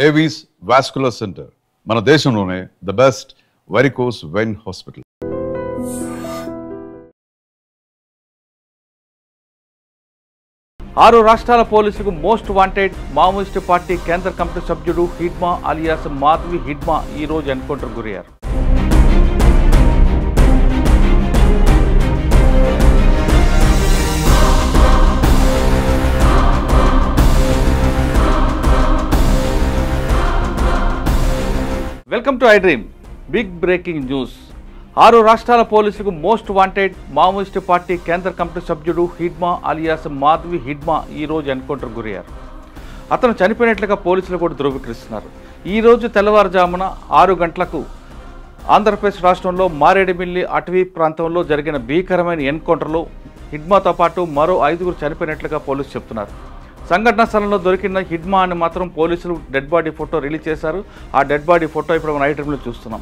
Avis vascular centre మన దేశంలోనే the best varicose vein hospital. ఆరు రాష్ట్రాల పోలీసులకు మోస్ట్ వాంటెడ్ మావోయిస్టు పార్టీ కేంద్ర కమిటీ సభ్యుడు హిడ్మా అలియాస్ మాధవి హిడ్మా ఈ రోజు ఎన్కౌంటర్ గురయ్యారు. Welcome to I dream. Big breaking news. ఆరు రాష్ట్రాల పోలీసులకు మోస్ట్ వాంటెడ్ మావోయిస్టు పార్టీ కేంద్ర కమిటీ సభ్యుడు హిడ్మా అలియాస్ మాధవి హిడ్మా ఈ రోజు ఎన్కౌంటర్ గురయ్యారు. అతను చనిపోయినట్లుగా పోలీసులు కూడా ధృవీకరిస్తున్నారు. ఈరోజు తెల్లవారుజామున 6 గంటలకు ఆంధ్రప్రదేశ్ రాష్ట్రంలో మారేడుమిల్లి అటవీ ప్రాంతంలో జరిగిన భీకరమైన ఎన్కౌంటర్లో హిడ్మాతో పాటు మరో 5 చనిపోయినట్లుగా పోలీసులు చెప్తున్నారు. సంఘటనా స్థలంలో దొరికిన హిడ్మా అని మాత్రం పోలీసులు డెడ్ బాడీ ఫోటో రిలీజ్ చేశారు. ఆ డెడ్ బాడీ ఫోటో ఇప్పుడు మనం ఐ డ్రీమ్లో చూస్తున్నాం.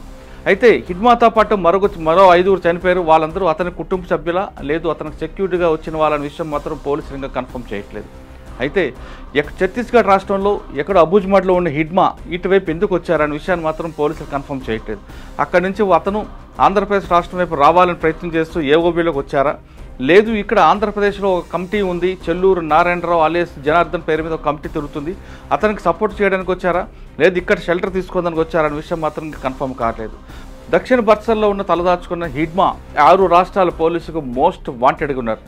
అయితే హిడ్మాతో పాటు మరో 5 చనిపోయారు. వాళ్ళందరూ అతని కుటుంబ సభ్యుల లేదు అతనికి సెక్యూరిటీగా వచ్చిన వాళ్ళ విషయం మాత్రం పోలీసులు ఇంకా కన్ఫర్మ్ చేయట్లేదు. అయితే ఛత్తీస్గఢ్ రాష్ట్రంలో ఎక్కడ అబుజ్మడ్లో ఉన్న హిడ్మా ఇటువైపు ఎందుకు వచ్చారనే విషయాన్ని మాత్రం పోలీసులు కన్ఫర్మ్ చేయట్లేదు. అక్కడి నుంచి అతను ఆంధ్రప్రదేశ్ రాష్ట్రం వైపు రావాలని ప్రయత్నం చేస్తూ ఏఓబీలోకి వచ్చారా, లేదు ఇక్కడ ఆంధ్రప్రదేశ్లో ఒక కమిటీ ఉంది, చెల్లూరు నారాయణరావు అలియాస్ జనార్దన్ పేరు మీద ఒక కమిటీ తిరుగుతుంది, అతనికి సపోర్ట్ చేయడానికి వచ్చారా, లేదు ఇక్కడ షెల్టర్ తీసుకోవడానికి వచ్చారా అనే విషయం మాత్రం ఇంకా కన్ఫర్మ్ కావట్లేదు. దక్షిణ బర్సల్లో ఉన్న తలదాచుకున్న హిడ్మా 6 రాష్ట్రాల పోలీసులకు మోస్ట్ వాంటెడ్గా ఉన్నారు.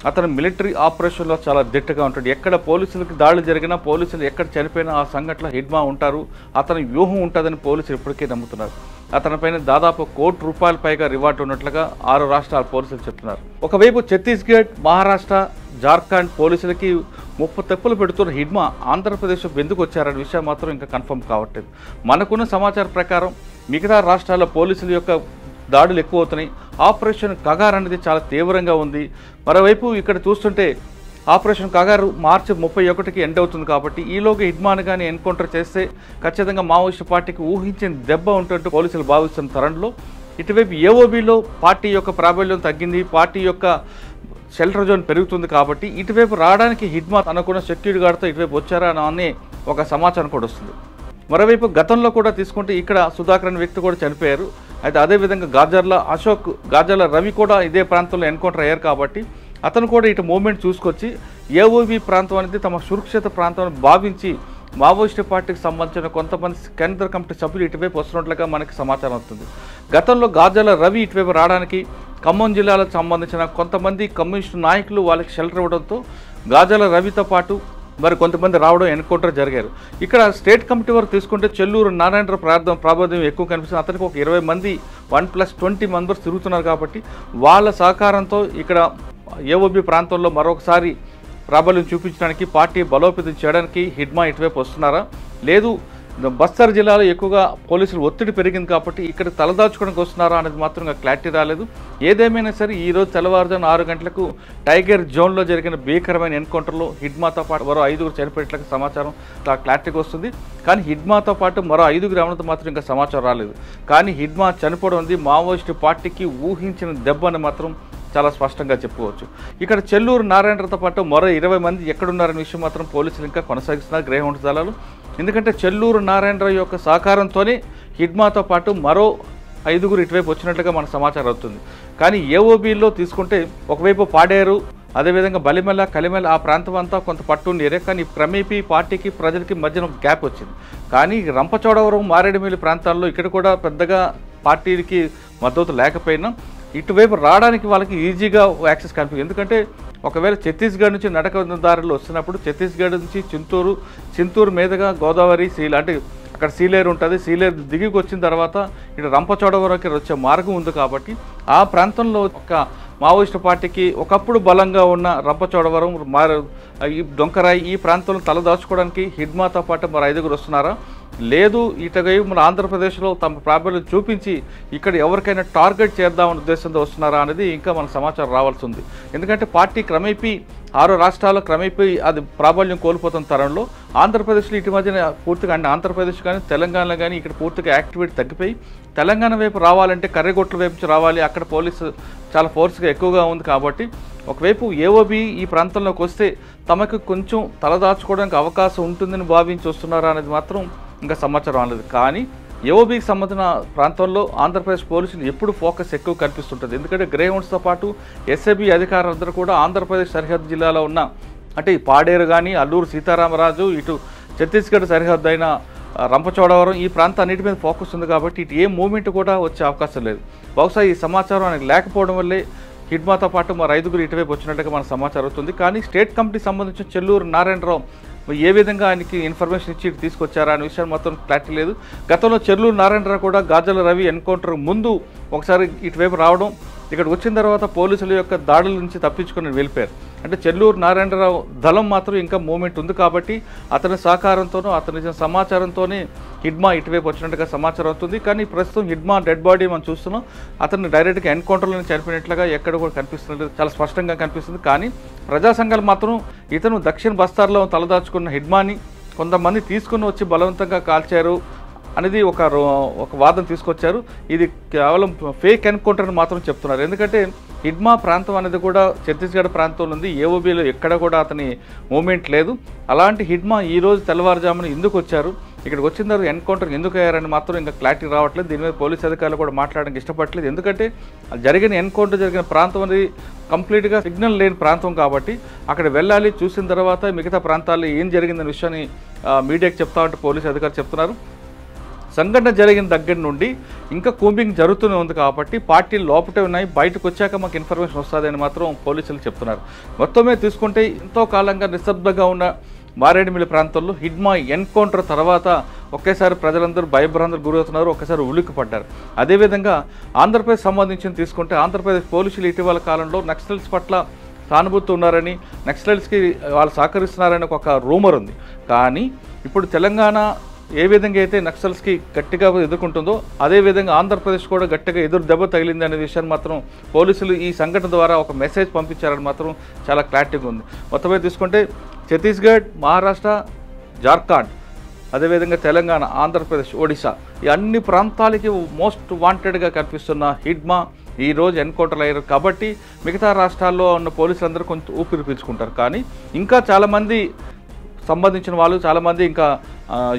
అతను మిలిటరీ ఆపరేషన్లో చాలా దిట్టగా ఉంటాడు. ఎక్కడ పోలీసులకు దాడులు జరిగినా, పోలీసులు ఎక్కడ చనిపోయినా ఆ సంఘటనలో హిడ్మా ఉంటారు. అతని వ్యూహం ఉంటుందని పోలీసులు ఇప్పటికే నమ్ముతున్నారు. అతనిపైన దాదాపు ₹1 కోటి పైగా రివార్డు ఉన్నట్లుగా 6 రాష్ట్రాల పోలీసులు చెప్తున్నారు. ఒకవైపు ఛత్తీస్గఢ్, మహారాష్ట్ర, జార్ఖండ్ పోలీసులకి ముప్పు తెప్పులు పెడుతున్న హిడ్మా ఆంధ్రప్రదేశ్ ఎందుకు వచ్చారనే విషయం మాత్రం ఇంకా కన్ఫర్మ్ కావట్లేదు. మనకున్న సమాచారం ప్రకారం మిగతా రాష్ట్రాల పోలీసుల యొక్క దాడులు ఎక్కువ అవుతున్నాయి. ఆపరేషన్ కగార్ అనేది చాలా తీవ్రంగా ఉంది. మరోవైపు ఇక్కడ చూస్తుంటే ఆపరేషన్ కగారు మార్చి 31కి ఎండ్ అవుతుంది. కాబట్టి ఈలోగా హిడ్మాను కానీ ఎన్కౌంటర్ చేస్తే ఖచ్చితంగా మావోయిస్టు పార్టీకి ఊహించిన దెబ్బ ఉంటున్నట్టు పోలీసులు భావిస్తున్న తరుణంలో ఇటువైపు ఏఓబీలో పార్టీ యొక్క ప్రాబల్యం తగ్గింది, పార్టీ యొక్క షెల్టర్ జోన్ పెరుగుతుంది. కాబట్టి ఇటువైపు రావడానికి హిడ్మా అనుకున్న సెక్యూరిటీ గార్డ్తో ఇటువైపు వచ్చారా అనే ఒక సమాచారం కూడా వస్తుంది. మరోవైపు గతంలో కూడా తీసుకుంటే ఇక్కడ సుధాకర్ అనే వ్యక్తి కూడా చనిపోయారు. అయితే అదేవిధంగా గాజర్ల అశోక్, గాజర్ల రవి కూడా ఇదే ప్రాంతంలో ఎన్కౌంటర్ అయ్యారు. కాబట్టి అతను కూడా ఇటు మూమెంట్ చూసుకొచ్చి ఏఓబీ ప్రాంతం అనేది తమ సురక్షిత ప్రాంతం భావించి మావోయిస్టు పార్టీకి సంబంధించిన కొంతమంది కేంద్ర కమిటీ సభ్యులు ఇటువైపు వస్తున్నట్లుగా మనకి సమాచారం వస్తుంది. గతంలో గాజర్ల రవి ఇటువైపు రావడానికి ఖమ్మం జిల్లాలకు సంబంధించిన కొంతమంది కమ్యూనిస్టు నాయకులు వాళ్ళకి షెల్టర్ ఇవ్వడంతో గాజర్ల రవితో పాటు మరి కొంతమంది రావడం ఎన్కౌంటర్ జరిగారు. ఇక్కడ స్టేట్ కమిటీ వరకు తీసుకుంటే చెల్లూరు నారాయణరావు ప్రాబల్యం ఎక్కువ కనిపిస్తుంది. అతనికి ఒక 20 మంది 1+20 మెంబర్స్ తిరుగుతున్నారు. కాబట్టి వాళ్ళ సహకారంతో ఇక్కడ ఏఓబీ ప్రాంతంలో మరొకసారి ప్రాబల్యం చూపించడానికి, పార్టీ బలోపేతం చేయడానికి హిడ్మా ఇటువైపు వస్తున్నారా, లేదు బస్తర్ జిల్లాలో ఎక్కువగా పోలీసులు ఒత్తిడి పెరిగింది కాబట్టి ఇక్కడ తలదాచుకోవడానికి వస్తున్నారా అనేది మాత్రం క్లారిటీ రాలేదు. ఏదేమైనా సరే ఈరోజు తెల్లవారుజామున 6 గంటలకు టైగర్ జోన్లో జరిగిన భీకరమైన ఎన్కౌంటర్లో హిడ్మాతో పాటు మరో 5 చనిపోయినట్లుగా సమాచారం క్లారిటీగా వస్తుంది. కానీ హిడ్మాతో పాటు మరో 5 రావడంతో మాత్రం ఇంకా సమాచారం రాలేదు. కానీ హిడ్మా చనిపోవడం ఉంది మావోయిస్టు పార్టీకి ఊహించిన దెబ్బ అని మాత్రం చాలా స్పష్టంగా చెప్పుకోవచ్చు. ఇక్కడ చెల్లూరు నారాయణరావుతో పాటు మరో 20 మంది ఎక్కడున్నారనే విషయం మాత్రం పోలీసులు ఇంకా కొనసాగిస్తున్నారు గ్రేహౌండ్ దళాలు. ఎందుకంటే చెల్లూరు నారాయణరావు యొక్క సహకారంతోనే హిడ్మాతో పాటు మరో 5 ఇటువైపు వచ్చినట్లుగా మన సమాచారం అవుతుంది. కానీ ఏఓబీలో తీసుకుంటే ఒకవైపు పాడేరు, అదేవిధంగా బలిమెల్ల, కలిమెల్ల ఆ ప్రాంతం అంతా కొంత పట్టుండి ఏరే. కానీ క్రమేపీ పార్టీకి ప్రజలకి మధ్యన గ్యాప్ వచ్చింది. కానీ రంపచోడవరం, మారేడుమిల్లి ప్రాంతాల్లో ఇక్కడ కూడా పెద్దగా పార్టీకి మద్దతు లేకపోయినా ఇటువైపు రావడానికి వాళ్ళకి ఈజీగా యాక్సెస్ కనిపిస్తుంది. ఎందుకంటే ఒకవేళ ఛత్తీస్గఢ్ నుంచి నడక దారిలో వస్తున్నప్పుడు ఛత్తీస్గఢ్ నుంచి చింతూరు మీదుగా గోదావరి అంటే అక్కడ సీలేరు ఉంటుంది, సీలేరు దిగికి వచ్చిన తర్వాత ఇటు రంపచోడవరంకి వచ్చే మార్గం ఉంది. కాబట్టి ఆ ప్రాంతంలో ఒక మావోయిస్టు పార్టీకి ఒకప్పుడు బలంగా ఉన్న రంపచోడవరం, ఈ డొంకరాయి ఈ ప్రాంతంలో తలదాచుకోవడానికి హిడ్మాతో పాటు మరి 5 వస్తున్నారా, లేదు ఇటువై మన ఆంధ్రప్రదేశ్లో తమ ప్రాబల్యం చూపించి ఇక్కడ ఎవరికైనా టార్గెట్ చేద్దామనే ఉద్దేశంతో వస్తున్నారా అనేది ఇంకా మన సమాచారం రావాల్సి ఉంది. ఎందుకంటే పార్టీ క్రమేపీ 6 రాష్ట్రాల్లో క్రమేపీ అది ప్రాబల్యం కోల్పోతున్న తరంలో ఆంధ్రప్రదేశ్లో ఇటు మధ్యన పూర్తిగా ఆంధ్రప్రదేశ్ కానీ తెలంగాణలో కానీ ఇక్కడ పూర్తిగా యాక్టివిటీ తగ్గిపోయి తెలంగాణ వైపు రావాలంటే కర్రెగొట్ల వైపు నుంచి రావాలి. అక్కడ పోలీసు చాలా ఫోర్స్గా ఎక్కువగా ఉంది. కాబట్టి ఒకవైపు ఏఓబీ ఈ ప్రాంతంలోకి వస్తే తమకు కొంచెం తలదాచుకోవడానికి అవకాశం ఉంటుందని భావించి వస్తున్నారా అనేది మాత్రం ఇంకా సమాచారం రాలేదు. కానీ ఏఓబీకి సంబంధించిన ప్రాంతంలో ఆంధ్రప్రదేశ్ పోలీసులు ఎప్పుడు ఫోకస్ ఎక్కువ కనిపిస్తుంటుంది. ఎందుకంటే గ్రే హౌండ్స్తో పాటు ఎస్ఐబి అధికారులందరూ కూడా ఆంధ్రప్రదేశ్ సరిహద్దు జిల్లాలో ఉన్న అంటే ఈ పాడేరు కానీ, అల్లూరు సీతారామరాజు, ఇటు ఛత్తీస్గఢ్ సరిహద్దు అయిన రంపచోడవరం ఈ ప్రాంతాన్నిటి మీద ఫోకస్ ఉంది. కాబట్టి ఇటు ఏ మూమెంట్ కూడా వచ్చే అవకాశం లేదు. బహుశా ఈ సమాచారం ఆయనకు లేకపోవడం వల్లే హిడ్మాతో పాటు మరి 5గురు ఇటువైపు వచ్చినట్టుగా మన సమాచారం అవుతుంది. కానీ స్టేట్ కమిటీకి సంబంధించిన చెల్లూరు నారాయణరావు ఏ విధంగా ఆయనకి ఇన్ఫర్మేషన్ ఇచ్చి తీసుకొచ్చారా అనే విషయం మొత్తం క్లారిటీ లేదు. గతంలో చెల్లూరు నారాయణరావు కూడా గాజల రవి ఎన్కౌంటర్ ముందు ఒకసారి ఇటువైపు రావడం, ఇక్కడికి వచ్చిన తర్వాత పోలీసుల యొక్క దాడుల నుంచి తప్పించుకొని వెళ్ళిపోయారు. అంటే చెల్లూరు నారాయణరావు దళం మాత్రం ఇంకా మూమెంట్ ఉంది. కాబట్టి అతని సహకారంతోనూ అతని సమాచారంతోనే హిడ్మా ఇటువైపు వచ్చినట్టుగా సమాచారం అవుతుంది. కానీ ప్రస్తుతం హిడ్మా డెడ్ బాడీ మనం చూస్తున్నాం. అతన్ని డైరెక్ట్గా ఎన్కౌంటర్లో చనిపోయినట్లుగా ఎక్కడ కూడా కనిపిస్తున్నట్టు చాలా స్పష్టంగా కనిపిస్తుంది. కానీ ప్రజా సంఘాలు మాత్రం ఇతను దక్షిణ బస్తార్లో తలదాచుకున్న హిడ్మాని కొంతమంది తీసుకుని వచ్చి బలవంతంగా కాల్చారు అనేది ఒక వాదన తీసుకొచ్చారు. ఇది కేవలం ఫేక్ ఎన్కౌంటర్ మాత్రం చెప్తున్నారు. ఎందుకంటే హిడ్మా ప్రాంతం అనేది కూడా ఛత్తీస్గఢ్ ప్రాంతంలో ఉంది. ఏఓబీలో ఎక్కడ కూడా అతని మూమెంట్ లేదు. అలాంటి హిడ్మా ఈరోజు తెల్లవారుజామున ఎందుకు వచ్చారు, ఇక్కడికి వచ్చిన తర్వాత ఎన్కౌంటర్ ఎందుకు అయ్యారని మాత్రం ఇంకా క్లారిటీ రావట్లేదు. దీని మీద పోలీస్ అధికారులు కూడా మాట్లాడడానికి ఇష్టపడలేదు. ఎందుకంటే ఎన్కౌంటర్ జరిగిన ప్రాంతం అనేది కంప్లీట్గా సిగ్నల్ లేని ప్రాంతం కాబట్టి అక్కడ వెళ్ళాలి, చూసిన తర్వాత మిగతా ప్రాంతాల్లో ఏం జరిగిందనే విషయాన్ని మీడియాకి చెప్తామంటే పోలీసు అధికారులు చెప్తున్నారు. సంఘటన జరిగిన దగ్గర నుండి ఇంకా కూంబింగ్ జరుగుతూనే ఉంది. కాబట్టి పార్టీలు లోపటే ఉన్నాయి, బయటకు వచ్చాక మాకు ఇన్ఫర్మేషన్ వస్తుందని మాత్రం పోలీసులు చెప్తున్నారు. మొత్తమే తీసుకుంటే ఎంతో కాలంగా నిశ్శబ్దంగా ఉన్న మారేడుమిల్లి ప్రాంతంలో హిడ్మా ఎన్కౌంటర్ తర్వాత ఒకేసారి ప్రజలందరూ భయభ్రాంతులకు గురవుతున్నారు, ఒకేసారి ఉలిక్కిపడ్డారు. అదేవిధంగా ఆంధ్రప్రదేశ్ సంబంధించి తీసుకుంటే ఆంధ్రప్రదేశ్ పోలీసులు ఇటీవల కాలంలో నక్సల్స్ పట్ల సానుభూతి ఉన్నారని, నక్సలైట్స్కి వాళ్ళు సహకరిస్తున్నారని ఒక రూమర్ ఉంది. కానీ ఇప్పుడు తెలంగాణ ఏ విధంగా అయితే నక్సల్స్కి గట్టిగా ఎదుర్కొంటుందో అదేవిధంగా ఆంధ్రప్రదేశ్ కూడా గట్టిగా ఎదురు దెబ్బ తగిలింది అనే విషయాన్ని మాత్రం పోలీసులు ఈ సంఘటన ద్వారా ఒక మెసేజ్ పంపించారని మాత్రం చాలా క్లారిటీగా ఉంది. మొత్తమే తీసుకుంటే ఛత్తీస్గఢ్, మహారాష్ట్ర, జార్ఖండ్, అదేవిధంగా తెలంగాణ, ఆంధ్రప్రదేశ్, ఒడిశా ఈ అన్ని ప్రాంతాలకి మోస్ట్ వాంటెడ్గా కనిపిస్తున్న హిడ్మా ఈరోజు ఎన్కౌంటర్ అయ్యారు. కాబట్టి మిగతా రాష్ట్రాల్లో ఉన్న పోలీసులందరూ కొంచెం ఊపిరి పీల్చుకుంటారు. కానీ ఇంకా చాలామంది సంబంధించిన వాళ్ళు చాలామంది ఇంకా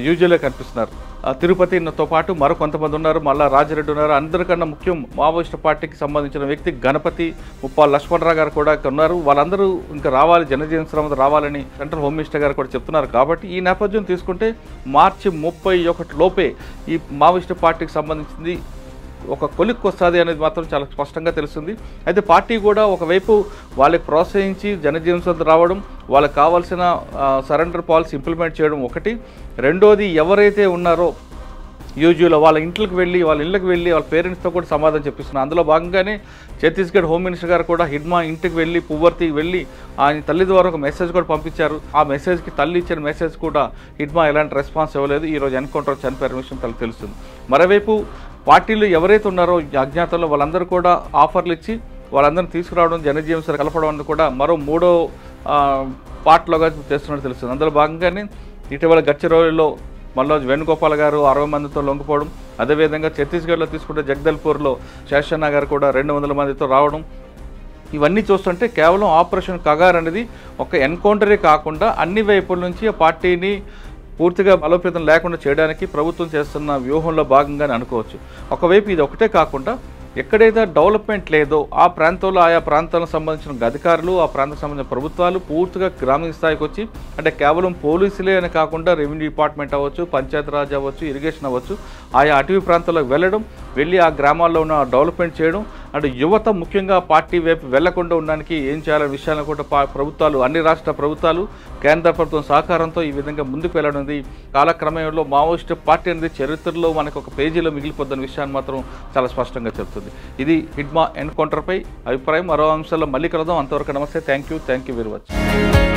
యూజువల్గా కనిపిస్తున్నారు. తిరుపతితో పాటు మరో కొంతమంది ఉన్నారు, మళ్ళీ రాజిరెడ్డి ఉన్నారు. అందరికన్నా ముఖ్యం మావోయిస్టు పార్టీకి సంబంధించిన వ్యక్తి గణపతి, ముప్పాల లక్ష్మణరావు గారు కూడా ఉన్నారు. వాళ్ళందరూ ఇంకా రావాలి, జనజీవన శ్రమ రావాలని సెంట్రల్ హోమ్ మినిస్టర్ గారు కూడా చెప్తున్నారు. కాబట్టి ఈ నేపథ్యం తీసుకుంటే మార్చి 31 లోపే ఈ మావోయిస్టు పార్టీకి సంబంధించింది ఒక కొలిక్కి వస్తుంది అనేది మాత్రం చాలా స్పష్టంగా తెలుస్తుంది. అయితే పార్టీ కూడా ఒకవైపు వాళ్ళకి ప్రోత్సహించి జనజీవన రావడం, వాళ్ళకి కావాల్సిన సరెండర్ పాలసీ ఇంప్లిమెంట్ చేయడం ఒకటి. రెండోది ఎవరైతే ఉన్నారో యూజువల్గా వాళ్ళ ఇళ్ళకి వెళ్ళి వాళ్ళ పేరెంట్స్తో కూడా సమాధానం చెప్పిస్తున్నారు. అందులో భాగంగానే ఛత్తీస్గఢ్ హోమ్ మినిస్టర్ గారు కూడా హిడ్మా ఇంటికి వెళ్ళి పువ్వర్తికి వెళ్ళి ఆయన తల్లి ద్వారా ఒక మెసేజ్ కూడా పంపించారు. ఆ మెసేజ్కి తల్లి ఇచ్చిన మెసేజ్ కూడా హిడ్మా ఎలాంటి రెస్పాన్స్ ఇవ్వలేదు. ఈరోజు ఎన్కౌంటర్ చనిపోయిన విషయం తనకు తెలుస్తుంది. మరోవైపు పార్టీలు ఎవరైతే ఉన్నారో అజ్ఞాతంలో వాళ్ళందరూ కూడా ఆఫర్లు ఇచ్చి వాళ్ళందరినీ తీసుకురావడం, జనజీవన కలపడం అనేది కూడా మరో 3వ పార్ట్లోగా చేస్తున్నట్టు తెలుస్తుంది. అందులో భాగంగానే ఇటీవల గచ్చిరోలిలో మల్లోజ్ వేణుగోపాల్ గారు 60 మందితో లొంగిపోవడం, అదేవిధంగా ఛత్తీస్గఢ్లో తీసుకుంటే జగదల్పూర్లో శేషన్న గారు కూడా 200 మందితో రావడం, ఇవన్నీ చూస్తుంటే కేవలం ఆపరేషన్ కగార్ అనేది ఒక ఎన్కౌంటరే కాకుండా అన్ని వైపుల నుంచి ఆ పార్టీని పూర్తిగా బలోపేతం లేకుండా చేయడానికి ప్రభుత్వం చేస్తున్న వ్యూహంలో భాగంగానే అనుకోవచ్చు. ఒకవైపు ఇది ఒకటే కాకుండా ఎక్కడైతే డెవలప్మెంట్ లేదో ఆ ప్రాంతంలో ఆయా ప్రాంతాలకు సంబంధించిన అధికారులు, ఆ ప్రాంతానికి సంబంధించిన ప్రభుత్వాలు పూర్తిగా గ్రామీణ స్థాయికి వచ్చి అంటే కేవలం పోలీసులే అని కాకుండా రెవెన్యూ డిపార్ట్మెంట్ అవ్వచ్చు, పంచాయతీరాజ్ అవ్వచ్చు, ఇరిగేషన్ అవ్వచ్చు, ఆయా అటవీ ప్రాంతాలకు వెళ్ళి ఆ గ్రామాల్లో ఉన్న డెవలప్మెంట్ చేయడం, అంటే యువత ముఖ్యంగా పార్టీ వైపు వెళ్లకుండా ఉండడానికి ఏం చేయాలనే విషయాలను కూడా ప్రభుత్వాలు, అన్ని రాష్ట్ర ప్రభుత్వాలు, కేంద్ర ప్రభుత్వం సహకారంతో ఈ విధంగా ముందుకు వెళ్ళడం కాలక్రమంలో మావోయిస్టు పార్టీ అనేది చరిత్రలో మనకు ఒక పేజీలో మిగిలిపోద్దన్న విషయాన్ని మాత్రం చాలా స్పష్టంగా చెప్తుంది. ఇది హిడ్మా ఎన్కౌంటర్పై అభిప్రాయం. మరో అంశాల్లో మళ్ళీ కలుద్దాం. అంతవరకు నమస్తే. Thank you very much.